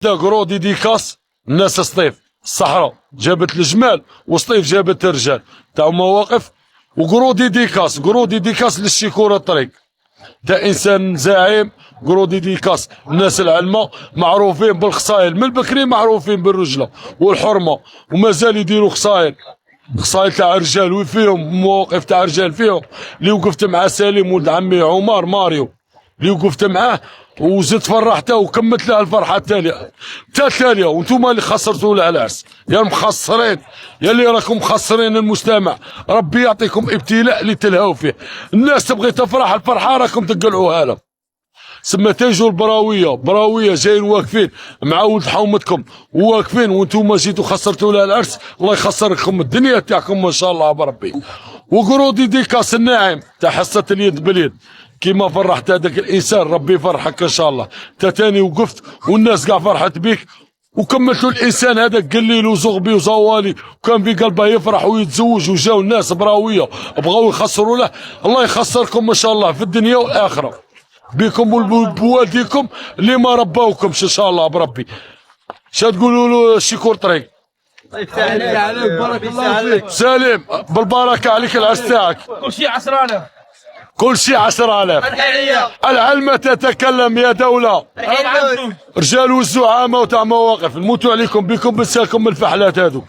قرو ديديكاس الناس سطيف الصحراء جابت الجمال وسطيف جابت الرجال تاع مواقف. وقرو ديديكاس للشيكورة الطريق تا انسان زعيم. قرو ديديكاس الناس العلمة معروفين بالخصايل من بكري، معروفين بالرجلة والحرمة ومازال يديروا خصايل تاع رجال وفيهم مواقف تاع رجال فيهم. اللي وقفت مع سليم ولد عمي عمر ماريو اللي وقفت معاه وزدت فرحته وكملت له الفرحه التاليه وانتم اللي خسرتوا له العرس يا المخسرين، يا اللي راكم مخسرين المجتمع. ربي يعطيكم ابتلاء اللي تلهوا فيه. الناس تبغي تفرح الفرحه راكم تقلعوها لهم. سما تيجوا البراويه جايين واقفين مع ولد حومتكم وواقفين وانتم جيتوا خسرتوا له العرس. الله يخسركم الدنيا تاعكم ان شاء الله بربي. وقرو ديديكاس الناعم تاع حصه اليد باليد كيما فرحت هذاك الانسان ربي يفرحك ان شاء الله. تا تاني وقفت والناس كاع فرحت بيك وكملتوا الانسان هذاك قليل وزغبي وزوالي وكان في قلبه يفرح ويتزوج وجاو الناس براويه بغاو يخسروا له. الله يخسركم ان شاء الله في الدنيا والاخره بكم وبوالديكم اللي ما رباوكمش ان شاء الله بربي. شا تقولوا له شيكور طريق عليك بارك الله فيك سالم بالبركه عليك العرس تاعك. كل شيء 10,000 كل شيء 10,000. العلمة تتكلم يا دولة. رجال والزعامة وتاع مواقف نموتوا عليكم بكم بنسالكم من الفحلات هذوك.